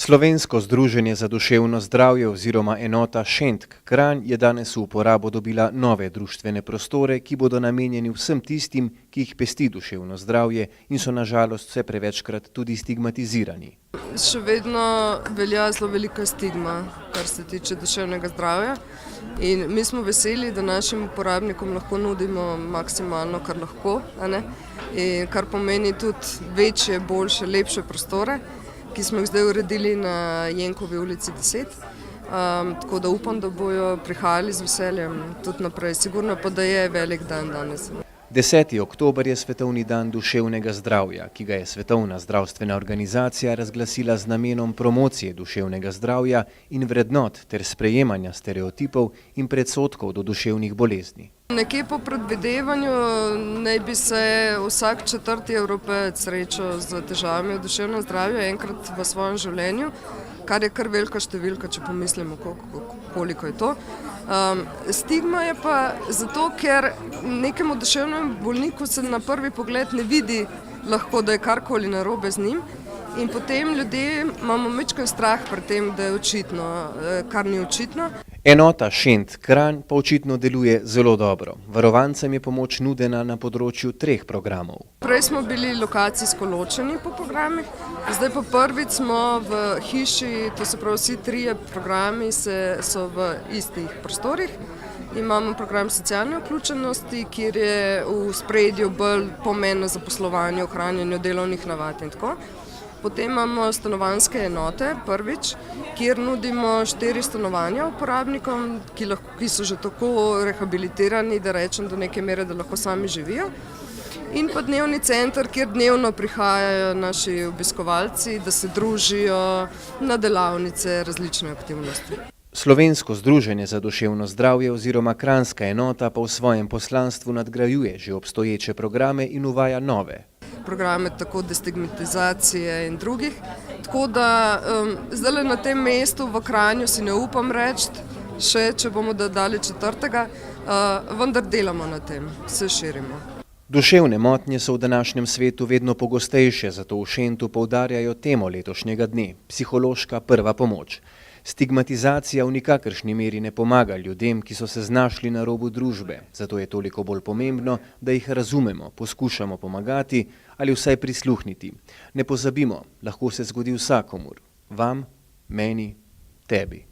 Slovensko združenje za duševno zdravje oziroma enota Šentk Kranj je danes v uporabo dobila nove društvene prostore, ki bodo namenjeni vsem tistim, ki jih pesti duševno zdravje in so na žalost vse prevečkrat tudi stigmatizirani. Še vedno velja zelo velika stigma, kar se tiče duševnega zdravja, in mi smo veseli, da našim uporabnikom lahko nudimo maksimalno, kar lahko, in kar pomeni tudi večje, boljše, lepše prostore, ki smo jih zdaj uredili na Jenkovi ulici 10. Tako da upam, da bojo prihajali z veseljem tudi naprej. Sigurno pa, da je velik dan danes. 10. oktober je Svetovni dan duševnega zdravja, ki ga je Svetovna zdravstvena organizacija razglasila z namenom promocije duševnega zdravja in vrednot ter sprejemanja stereotipov in predsodkov do duševnih bolezni. Nekje po predvidevanju naj bi se vsak 4. Evropejec srečal z težavami v duševnem zdravju enkrat v svojem življenju, kar je kar velika številka, če pomislimo, koliko je to. Stigma je pa zato, ker nekemu duševnemu bolniku se na prvi pogled ne vidi lahko, da je karkoli narobe z njim, in potem ljudje imamo majčken strah pred tem, da je očitno, kar ni očitno. Enota Šentk Kranj pa očitno deluje zelo dobro. Varovancem je pomoč nudena na področju 3 programov. Prej smo bili lokacijsko ločeni po programih, zdaj pa prvič smo v hiši, to se pravi vsi 3 programi so v istih prostorih. Imamo program socialne vključenosti, kjer je v spredju bolj pomen zaposlovanja, ohranjanju delovnih navad in tako. Potem imamo stanovanjske enote, prvič, kjer nudimo 4 stanovanja uporabnikom, ki so že tako rehabilitirani, da rečem do neke mere, da lahko sami živijo. In pa dnevni center, kjer dnevno prihajajo naši obiskovalci, da se družijo na delavnice, različne aktivnosti. Slovensko združenje za duševno zdravje oziroma Kranjska enota pa v svojem poslanstvu nadgrajuje že obstoječe programe in uvaja nove. Programe tako destigmatizacije in drugih. Tako da zdaj na tem mestu v Kranju si ne upam reči, še če bomo dali 4., vendar delamo na tem, se širimo. Duševne motnje so v današnjem svetu vedno pogostejše, zato v Šentu poudarjajo temo letošnjega dne – psihološka prva pomoč. Stigmatizacija v nikakršni meri ne pomaga ljudem, ki so se znašli na robu družbe, zato je toliko bolj pomembno, da jih razumemo, poskušamo pomagati ali vsaj prisluhniti. Ne pozabimo, lahko se zgodi vsakomur, vam, meni, tebi.